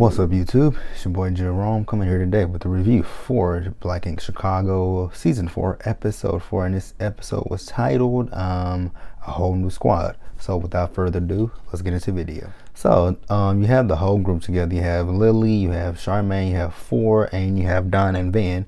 What's up, YouTube? It's your boy Jerome coming here today with a review for Black Ink Chicago Season 4, Episode 4. And this episode was titled A Whole New Squad. So without further ado, let's get into the video. So you have the whole group together. You have Lily, you have Charmaine, you have Four, and you have Don and Van.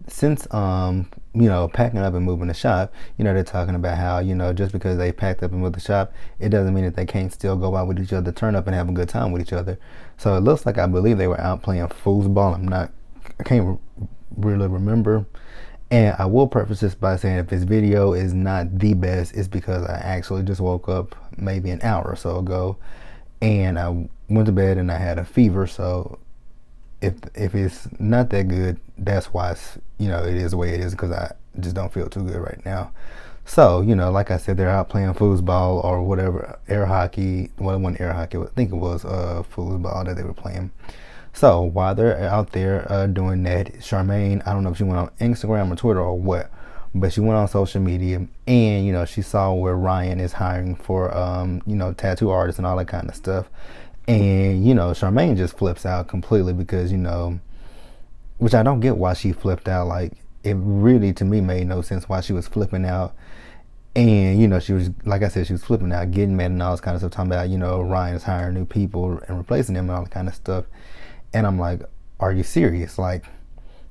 Since packing up and moving the shop, they're talking about how, just because they packed up and moved the shop, it doesn't mean that they can't still go out with each other, turn up and have a good time with each other. So it looks like, I believe they were out playing foosball. I can't really remember. And I will preface this by saying if this video is not the best, it's because I actually just woke up maybe an hour or so ago, and I went to bed and I had a fever. So if it's not that good, that's why it's, it is the way it is, because I just don't feel too good right now. So, like I said, they're out playing foosball or whatever, air hockey. Well, it wasn't air hockey, I think it was foosball that they were playing. So while they're out there doing that, Charmaine, I don't know if she went on Instagram or Twitter or what, but she went on social media and, she saw where Ryan is hiring for, tattoo artists and all that kind of stuff. And, Charmaine just flips out completely because, which I don't get why she flipped out. Like, it really, to me, made no sense why she was flipping out. And, she was, like I said, she was flipping out, getting mad and all this kind of stuff, talking about, Ryan is hiring new people and replacing them and all that kind of stuff. And I'm like, are you serious? Like,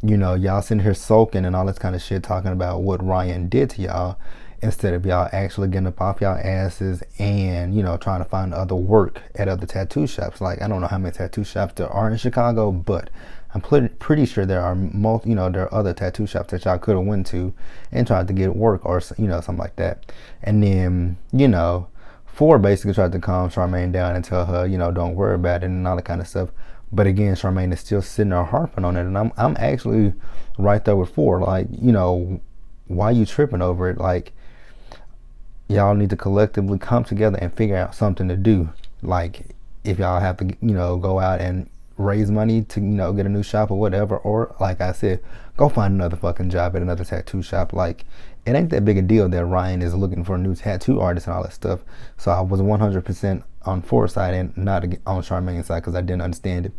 y'all sitting here sulking and all this kind of shit, talking about what Ryan did to y'all, instead of y'all actually getting up off y'all asses and, trying to find other work at other tattoo shops. Like, I don't know how many tattoo shops there are in Chicago, but I'm pretty sure there are there are other tattoo shops that y'all could have went to and tried to get work or, something like that. And then, Four basically tried to calm Charmaine down and tell her, don't worry about it and all that kind of stuff. But again, Charmaine is still sitting there harping on it. And I'm actually right there with Four. Like, why you tripping over it? Like, y'all need to collectively come together and figure out something to do. Like, if y'all have to, go out and raise money to, get a new shop or whatever, or like I said, go find another fucking job at another tattoo shop. Like, it ain't that big a deal that Ryan is looking for a new tattoo artist and all that stuff. So I was 100% on Four's side and not on Charmaine's side, because I didn't understand it.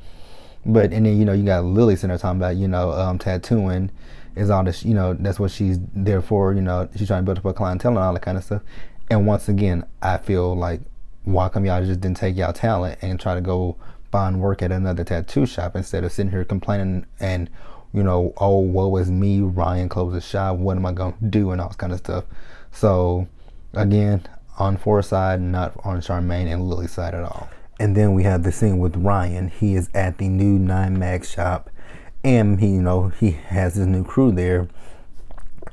But, and then, you got Lily sitting there talking about, tattooing is all this, that's what she's there for. She's trying to build up her clientele and all that kind of stuff. And once again, I feel like, why come y'all just didn't take y'all talent and try to go find work at another tattoo shop, instead of sitting here complaining and, oh, woe is me, Ryan closed the shop, what am I going to do, and all this kind of stuff. So, again, on Four's side, not on Charmaine and Lily's side at all. And then we have the scene with Ryan. He is at the new 9mag shop, and he has his new crew there.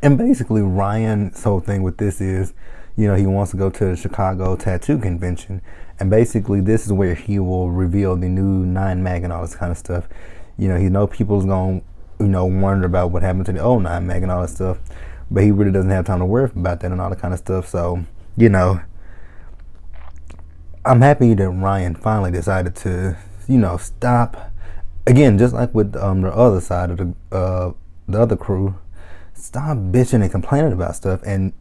And basically, Ryan's whole thing with this is, he wants to go to the Chicago Tattoo Convention. And basically, this is where he will reveal the new 9mag and all this kind of stuff. He people's going to, wonder about what happened to the old 9mag and all that stuff. But he really doesn't have time to worry about that and all that kind of stuff. So, I'm happy that Ryan finally decided to, stop. Again, just like with the other side of the other crew, stop bitching and complaining about stuff and,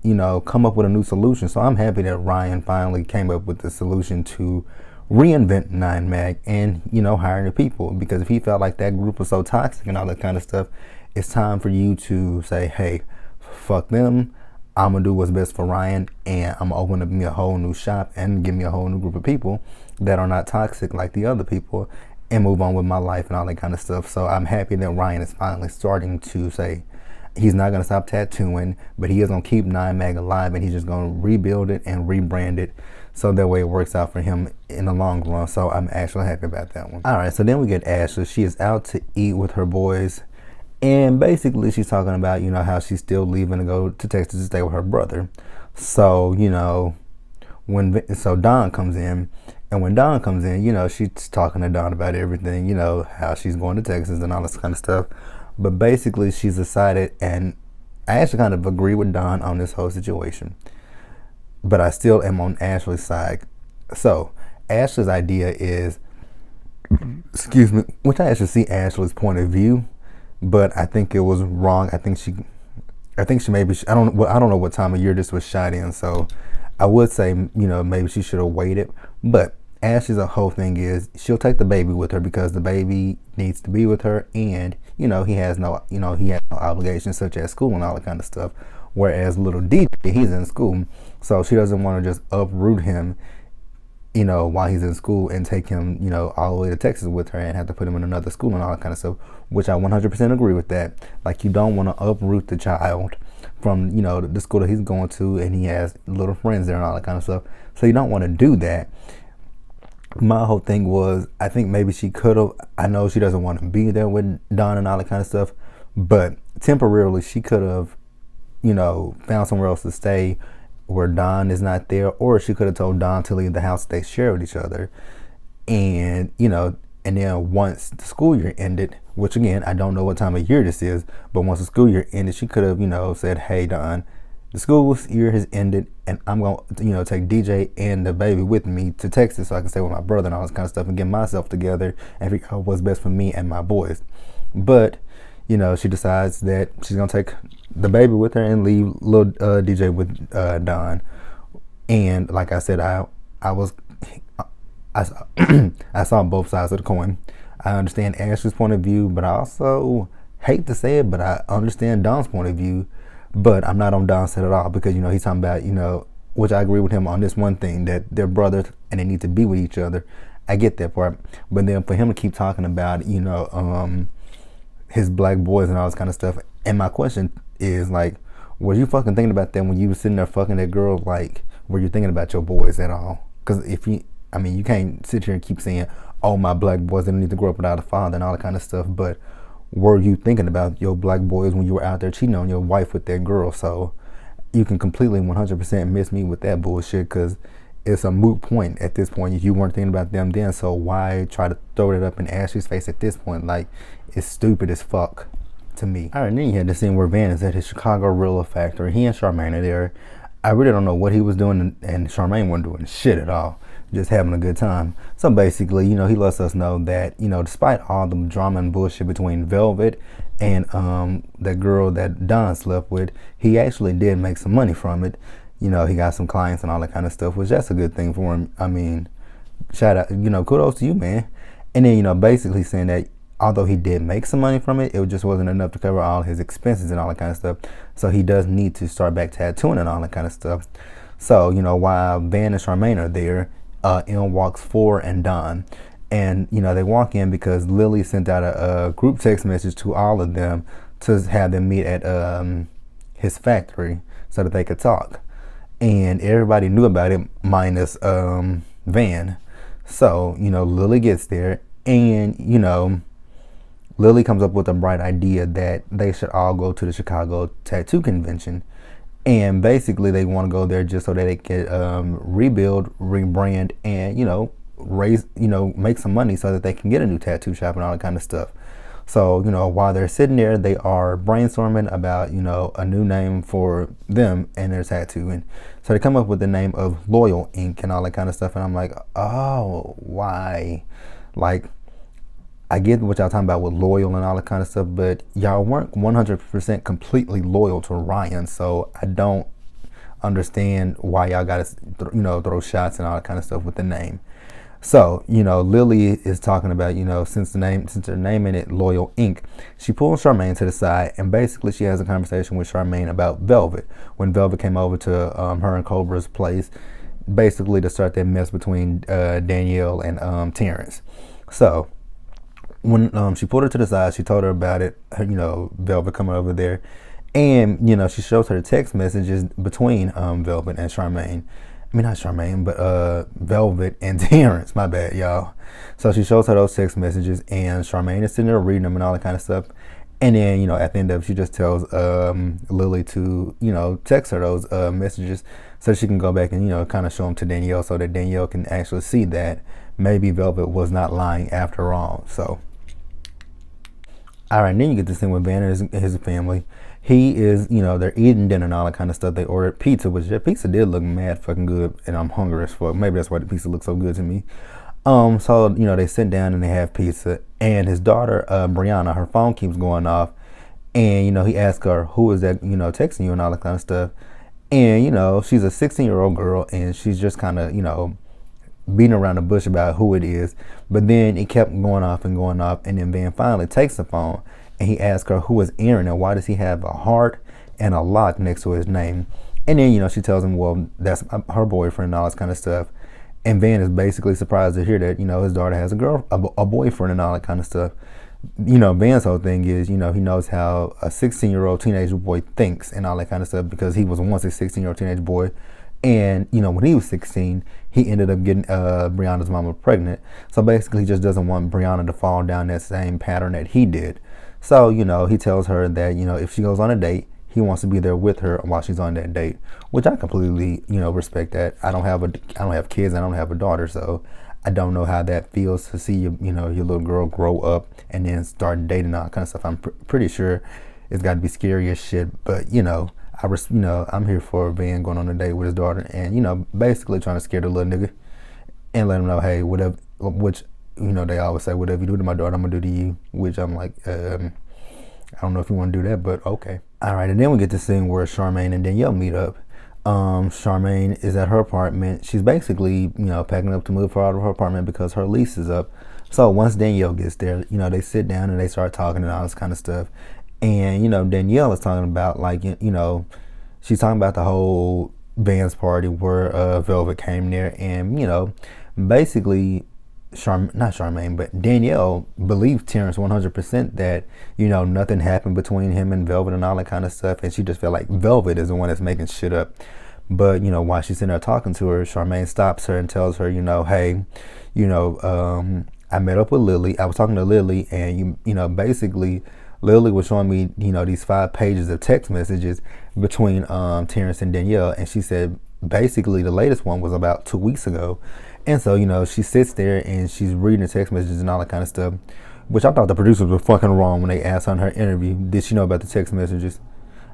come up with a new solution. So I'm happy that Ryan finally came up with the solution to reinvent 9mag and, hire new people. Because if he felt like that group was so toxic and all that kind of stuff, it's time for you to say, hey, fuck them. I'm going to do what's best for Ryan, and I'm going to open up me a whole new shop and give me a whole new group of people that are not toxic like the other people, and move on with my life and all that kind of stuff. So I'm happy that Ryan is finally starting to say he's not going to stop tattooing, but he is going to keep 9mag alive, and he's just going to rebuild it and rebrand it so that way it works out for him in the long run. So I'm actually happy about that one. All right, so then we get Ashley. She is out to eat with her boys. And basically, she's talking about, how she's still leaving to go to Texas to stay with her brother. So, so Don comes in, and when Don comes in, she's talking to Don about everything, how she's going to Texas and all this kind of stuff. But basically, she's decided, and I actually kind of agree with Don on this whole situation, but I still am on Ashley's side. So, Ashley's idea is, excuse me, which I actually see Ashley's point of view, but I think it was wrong. I think she maybe, I don't know what time of year this was shot in, so I would say, maybe she should have waited. But Ashley's whole thing is she'll take the baby with her because the baby needs to be with her, and he has no obligations such as school and all that kind of stuff. Whereas little DJ, he's in school, so she doesn't want to just uproot him, while he's in school and take him, all the way to Texas with her and have to put him in another school and all that kind of stuff. Which I 100% agree with that. Like, you don't want to uproot the child from the school that he's going to, and he has little friends there and all that kind of stuff. So you don't want to do that. My whole thing was, I think maybe she could have. I know she doesn't want to be there with Don and all that kind of stuff, but temporarily she could have, found somewhere else to stay where Don is not there, or she could have told Don to leave the house they share with each other, and and then once the school year ended, which again I don't know what time of year this is, but once the school year ended, she could have said, "Hey Don, the school year has ended, and I'm going to take DJ and the baby with me to Texas so I can stay with my brother and all this kind of stuff and get myself together and figure out what's best for me and my boys." But she decides that she's going to take the baby with her and leave little DJ with Don. And like I said, I I saw both sides of the coin. I understand Ashley's point of view, but I also hate to say it, but I understand Don's point of view. But I'm not on Don's side at all, because he's talking about which I agree with him on this one thing, that they're brothers and they need to be with each other. I get that part, but then for him to keep talking about his black boys and all this kind of stuff, and my question is, like, were you fucking thinking about that when you were sitting there fucking that girl? Like, were you thinking about your boys at all? Because you can't sit here and keep saying, "Oh, my black boys, they need to grow up without a father" and all that kind of stuff. But were you thinking about your black boys when you were out there cheating on your wife with that girl? So you can completely 100% miss me with that bullshit, because it's a moot point at this point. You weren't thinking about them then, so why try to throw it up in Ashley's face at this point? Like, it's stupid as fuck to me. All right, then you had the scene where Van is at his Chicago Real factory. He and Charmaine are there. I really don't know what he was doing, and Charmaine wasn't doing shit at all, just having a good time. So basically, he lets us know that, despite all the drama and bullshit between Velvet and that girl that Don slept with, he actually did make some money from it. He got some clients and all that kind of stuff, which that's a good thing for him. I mean, shout out, kudos to you, man. And then, basically saying that although he did make some money from it, it just wasn't enough to cover all his expenses and all that kind of stuff. So he does need to start back tattooing and all that kind of stuff. So, while Van and Charmaine are there, in walks Four and Don. And, they walk in because Lily sent out a group text message to all of them to have them meet at his factory so that they could talk. And everybody knew about it minus Van. So, Lily gets there, and, Lily comes up with a bright idea that they should all go to the Chicago Tattoo Convention. And basically they want to go there just so that they can rebuild, rebrand, and, raise, make some money so that they can get a new tattoo shop and all that kind of stuff. So, while they're sitting there, they are brainstorming about, a new name for them and their tattoo. And so they come up with the name of Loyal Ink and all that kind of stuff. And I'm like, oh, why? Like, I get what y'all talking about with loyal and all that kind of stuff, but y'all weren't 100% completely loyal to Ryan. So I don't understand why y'all got to, throw shots and all that kind of stuff with the name. So, Lily is talking about, since they're naming it Loyal Ink, she pulls Charmaine to the side, and basically she has a conversation with Charmaine about Velvet. When Velvet came over to her and Cobra's place, basically to start that mess between Danielle and Terrence. So when she pulled her to the side, she told her about it, Velvet coming over there. And, she shows her the text messages between Velvet and Charmaine. I mean, not Charmaine, but Velvet and Terrence. My bad, y'all. So she shows her those text messages, and Charmaine is sitting there reading them and all that kind of stuff. And then, at the end of it, she just tells Lily to, text her those messages so she can go back and, kind of show them to Danielle so that Danielle can actually see that maybe Velvet was not lying after all. So, all right, then you get this thing with Banner and his family. He is, they're eating dinner and all that kind of stuff. They ordered pizza, which their pizza did look mad fucking good, and I'm hungry as fuck. Maybe that's why the pizza looks so good to me. So, they sit down and they have pizza, and his daughter, Brianna, her phone keeps going off, and, he asks her, who is that, texting you and all that kind of stuff. And, she's a 16-year-old girl, and she's just kind of, beating around the bush about who it is. But then it kept going off and going off, and then Van finally takes the phone and he asks her, who is Aaron and why does he have a heart and a lock next to his name? And then, she tells him, well, that's her boyfriend and all this kind of stuff. And Van is basically surprised to hear that, his daughter has a boyfriend and all that kind of stuff. Van's whole thing is, he knows how a 16-year-old teenage boy thinks and all that kind of stuff, because he was once a 16-year-old teenage boy. And, when he was 16, he ended up getting Brianna's mama pregnant. So basically, he just doesn't want Brianna to fall down that same pattern that he did. So, he tells her that, if she goes on a date, he wants to be there with her while she's on that date, which I completely, respect that. I don't have kids. I don't have a daughter. So I don't know how that feels to see your little girl grow up and then start dating, all that kind of stuff. I'm pretty sure it's got to be scary as shit. But, I'm here for Van going on a date with his daughter and, basically trying to scare the little nigga and let him know, hey, whatever, which, they always say, whatever you do to my daughter, I'm going to do to you, which I'm like, I don't know if you want to do that, but okay. All right, and then we get to scene where Charmaine and Danielle meet up. Charmaine is at her apartment. She's basically, packing up to move her out of her apartment because her lease is up. So once Danielle gets there, they sit down and they start talking and all this kind of stuff. And, Danielle is talking about, like, she's talking about the whole Vans party where Velvet came there. And, basically, not Charmaine, but Danielle believed Terrence 100% that, nothing happened between him and Velvet and all that kind of stuff. And she just felt like Velvet is the one that's making shit up. But, while she's sitting there talking to her, Charmaine stops her and tells her, hey, I met up with Lily. I was talking to Lily and, basically Lily was showing me, these 5 pages of text messages between Terrence and Danielle. And she said, basically, the latest one was about 2 weeks ago. And so, she sits there and she's reading the text messages and all that kind of stuff, which I thought the producers were fucking wrong when they asked on her interview, did she know about the text messages?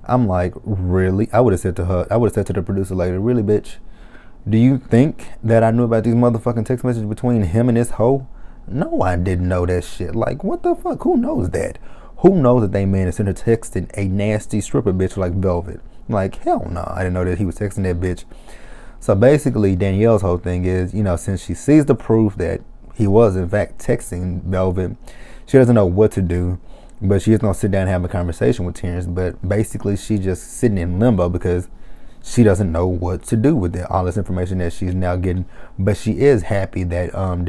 I'm like, really? I would have said to the producer later, really, bitch? Do you think that I knew about these motherfucking text messages between him and this hoe? No, I didn't know that shit. Like, what the fuck? Who knows that? Who knows that they man is in there texting a nasty stripper bitch like Velvet? Like, hell no, I didn't know that he was texting that bitch. So basically, Danielle's whole thing is, since she sees the proof that he was in fact texting Velvet, she doesn't know what to do, but she is going to sit down and have a conversation with Terrence. But basically, she's just sitting in limbo because she doesn't know what to do with it, all this information that she's now getting. But she is happy that not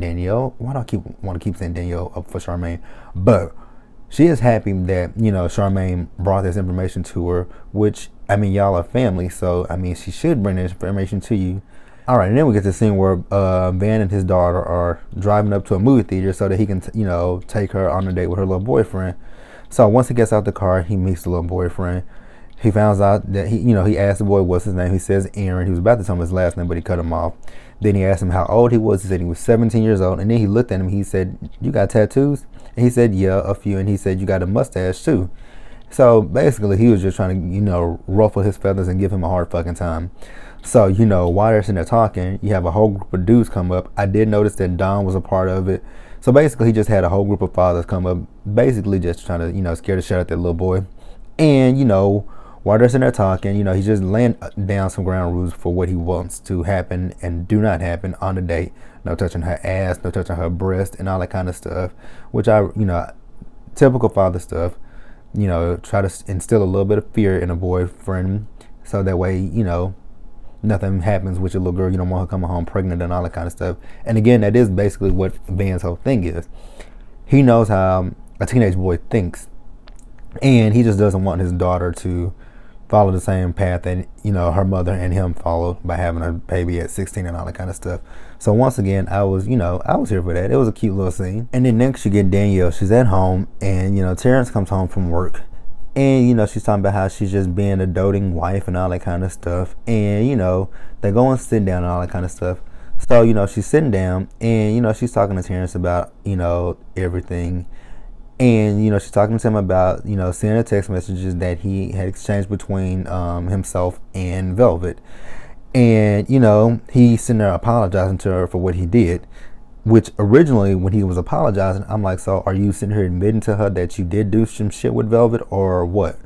Danielle, why do I want to keep saying Danielle up for Charmaine? But she is happy that, Charmaine brought this information to her, which, y'all are family, so, she should bring this information to you. All right, and then we get to the scene where Van and his daughter are driving up to a movie theater so that he can, take her on a date with her little boyfriend. So once he gets out the car, he meets the little boyfriend. He finds out that he asked the boy what's his name. He says Aaron. He was about to tell him his last name, but he cut him off. Then he asked him how old he was. He said he was 17 years old. And then he looked at him. He said, you got tattoos? And he said, yeah, a few. And he said, you got a mustache too. So basically, he was just trying to, ruffle his feathers and give him a hard fucking time. So, while they're sitting there talking, you have a whole group of dudes come up. I did notice that Don was a part of it. So basically, he just had a whole group of fathers come up, basically just trying to, scare the shit out of that little boy. And, while they're sitting there talking, he's just laying down some ground rules for what he wants to happen and do not happen on the date. No touching her ass, no touching her breast, and all that kind of stuff, which typical father stuff. Try to instill a little bit of fear in a boyfriend so that way, nothing happens with your little girl. You don't want her coming home pregnant and all that kind of stuff. And again, that is basically what Van's whole thing is. He knows how a teenage boy thinks, and he just doesn't want his daughter to follow the same path that, her mother and him followed by having a baby at 16 and all that kind of stuff. So once again, I was here for that. It was a cute little scene. And then next you get Danielle. She's at home and, Terrence comes home from work and, she's talking about how she's just being a doting wife and all that kind of stuff. And, they go and sit down and all that kind of stuff. So, she's sitting down and, she's talking to Terrence about, everything. And, she's talking to him about, seeing the text messages that he had exchanged between himself and Velvet. And, he's sitting there apologizing to her for what he did, which originally when he was apologizing, I'm like, so are you sitting here admitting to her that you did do some shit with Velvet or what?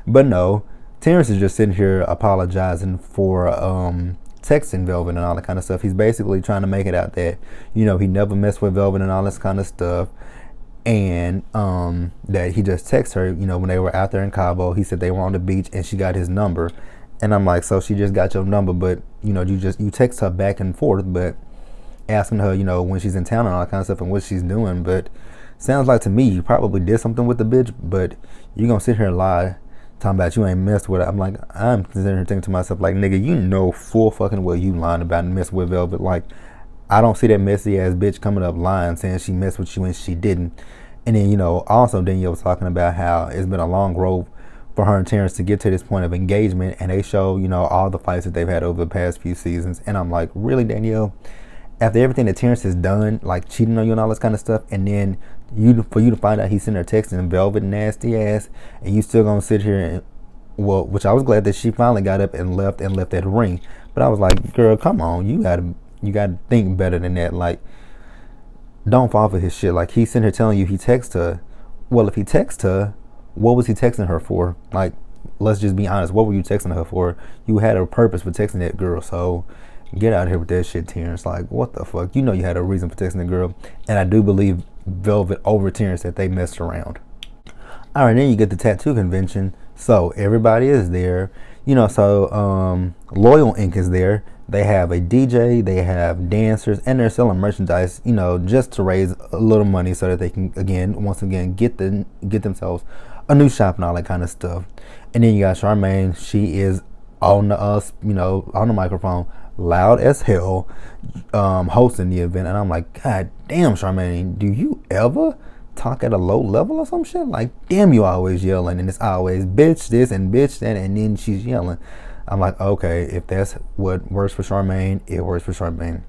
But no, Terrence is just sitting here apologizing for texting Velvet and all that kind of stuff. He's basically trying to make it out that, you know, he never messed with Velvet and all this kind of stuff. And that he just texted her, you know, when they were out there in Cabo. He said they were on the beach and she got his number. And I'm like, so she just got your number, but, you know, you text her back and forth, but asking her, you know, when she's in town and all that kind of stuff and what she's doing. But sounds like to me you probably did something with the bitch, but you gonna sit here and lie talking about you ain't messed with her. I'm like, I'm sitting here thinking to myself, like, nigga, you know full fucking well you lying about mess with Velvet. Like, I don't see that messy ass bitch coming up lying saying she messed with you and she didn't. And then, you know, also Danielle was talking about how it's been a long road for her and Terrence to get to this point of engagement, and they show, you know, all the fights that they've had over the past few seasons. And I'm like, really, Danielle? After everything that Terrence has done, like cheating on you and all this kind of stuff, and then for you to find out he's sitting there texting Velvet nasty ass, and you still gonna sit here and, well, which I was glad that she finally got up and left that ring. But I was like, girl, come on, you gotta think better than that. Like, don't fall for his shit. Like, he's sitting here telling you he texted her. Well, if he texted her, what was he texting her for? Like, let's just be honest. What were you texting her for? You had a purpose for texting that girl, so get out of here with that shit, Terrence. Like, what the fuck? You know you had a reason for texting the girl. And I do believe Velvet over Terrence that they messed around. All right, then you get the tattoo convention. So everybody is there. You know, so Loyal Inc. is there. They have a DJ, they have dancers, and they're selling merchandise, you know, just to raise a little money so that they can, once again, get themselves a new shop and all that kind of stuff. And then you got Charmaine. She is on the microphone, loud as hell, hosting the event. And I'm like, God damn, Charmaine, do you ever talk at a low level or some shit? Like, damn, you always yelling, and it's always bitch this and bitch that, and then she's yelling. I'm like, okay, if that's what works for Charmaine, it works for Charmaine.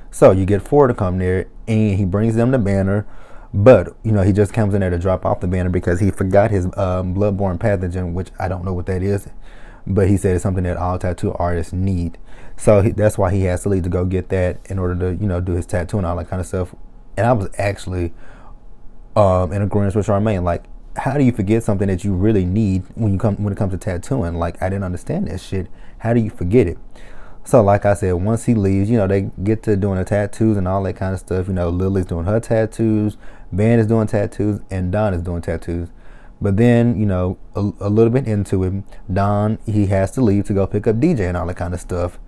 So you get Ford to come there, and he brings them the banner, but, you know, he just comes in there to drop off the banner because he forgot his bloodborne pathogen, which I don't know what that is, but he said it's something that all tattoo artists need. So that's why he has to leave to go get that in order to, you know, do his tattoo and all that kind of stuff. And I was actually in agreement with Charmaine. Like, how do you forget something that you really need when it comes to tattooing? Like, I didn't understand that shit. How do you forget it? So, like I said, once he leaves, you know, they get to doing the tattoos and all that kind of stuff. You know, Lily's doing her tattoos, Van is doing tattoos, and Don is doing tattoos. But then, you know, a little bit into it, Don, he has to leave to go pick up DJ and all that kind of stuff.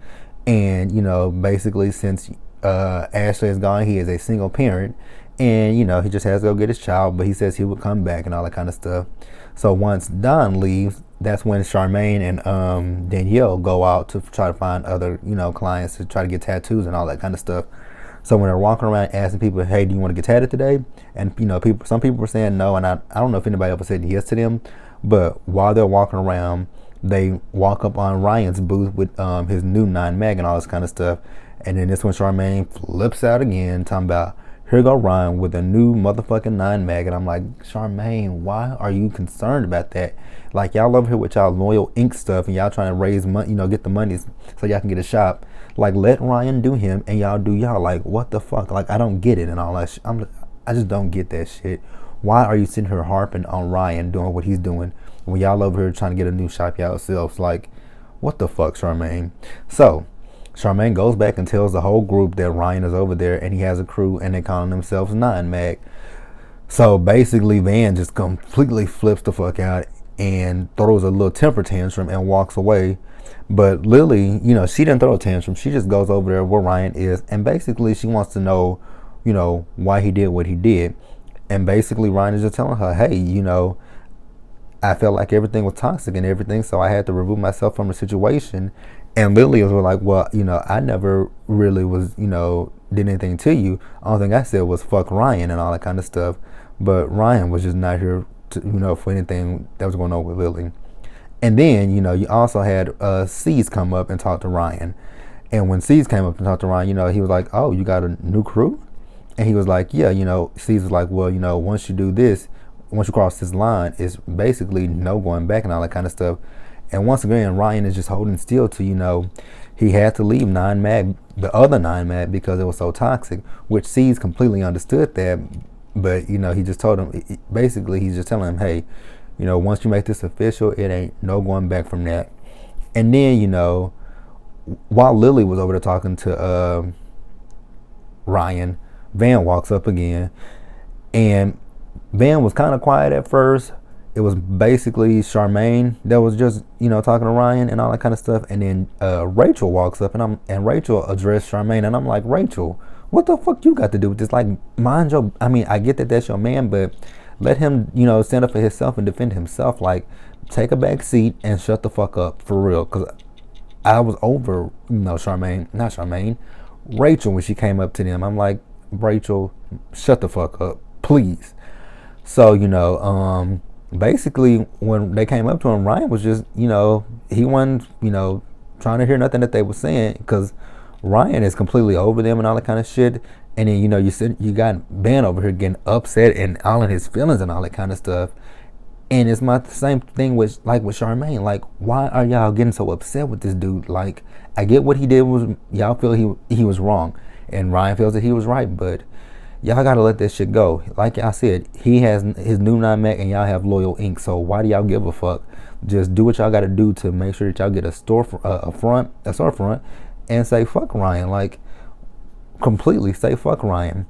And, you know, basically, since Ashley is gone, he is a single parent. And, you know, he just has to go get his child, but he says he will come back and all that kind of stuff. So once Don leaves, that's when Charmaine and Danielle go out to try to find other, you know, clients to try to get tattoos and all that kind of stuff. So when they're walking around asking people, hey, do you want to get tattooed today? And, you know, some people were saying no, and I don't know if anybody ever said yes to them, but while they're walking around, they walk up on Ryan's booth with his new 9 mag and all this kind of stuff. And then this one, Charmaine flips out again, talking about, here go Ryan with a new motherfucking 9 mag. And I'm like, Charmaine, why are you concerned about that? Like, y'all over here with y'all Loyal Inc. stuff, and y'all trying to raise money, you know, get the money so y'all can get a shop. Like, let Ryan do him and y'all do y'all. Like, what the fuck? Like, I don't get it and all that I just don't get that shit. Why are you sitting here harping on Ryan doing what he's doing when y'all over here trying to get a new shop yourselves? Like, what the fuck, Charmaine? So Charmaine goes back and tells the whole group that Ryan is over there and he has a crew and they calling themselves 9 mag. So basically Van just completely flips the fuck out and throws a little temper tantrum and walks away. But Lily, you know, she didn't throw a tantrum. She just goes over there where Ryan is, and basically she wants to know, you know, why he did what he did. And basically Ryan is just telling her, hey, you know, I felt like everything was toxic and everything, so I had to remove myself from the situation. And Lily was like, well, you know, I never really was, you know, did anything to you. Only thing I said was fuck Ryan and all that kind of stuff. But Ryan was just not here to, you know, for anything that was going on with Lily. And then, you know, you also had C's come up and talk to Ryan. And when C's came up and talked to Ryan, you know, he was like, oh, you got a new crew? And he was like, yeah, you know, C's was like, well, you know, once you do this, once you cross this line, it's basically no going back and all that kind of stuff. And once again, Ryan is just holding still to, you know, he had to leave 9 mag, the other 9 mag, because it was so toxic, which C's completely understood that. But, you know, he just told him, basically, he's just telling him, hey, you know, once you make this official, it ain't no going back from that. And then, you know, while Lily was over there talking to Ryan, Van walks up again, and Van was kind of quiet at first. It was basically Charmaine that was just, talking to Ryan and all that kind of stuff. And then Rachel walks up, and Rachel addressed Charmaine, and I'm like, Rachel, what the fuck you got to do with this? Like, mind your, I mean, I get that that's your man, but let him, stand up for himself and defend himself. Like, take a back seat and shut the fuck up for real. Cause I was over, not Charmaine, Rachel, when she came up to them. I'm like, Rachel, shut the fuck up, please. So, basically when they came up to him, Ryan was just, he wasn't, trying to hear nothing that they were saying, because Ryan is completely over them and all that kind of shit. And then, you got Ben over here getting upset and all in his feelings and all that kind of stuff. And it's the same thing with Charmaine. Like, why are y'all getting so upset with this dude? Like, I get what he did was, y'all feel he was wrong, and Ryan feels that he was right, but y'all gotta let this shit go. Like I said, he has his new non-Mac and y'all have Loyal Ink. So why do y'all give a fuck? Just do what y'all gotta do to make sure that y'all get a storefront, and say fuck Ryan. Like, completely say fuck Ryan.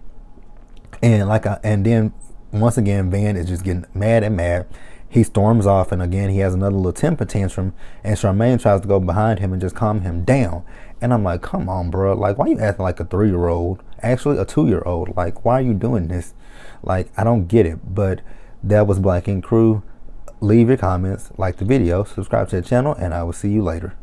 And then once again, Van is just getting mad and mad. He storms off, and again, he has another little temper tantrum, and Charmaine tries to go behind him and just calm him down. And I'm like, come on, bro. Like, why you acting like a 3-year-old? Actually, a 2-year-old. Like, why are you doing this? Like, I don't get it. But that was Black Ink Crew. Leave your comments, like the video, subscribe to the channel, and I will see you later.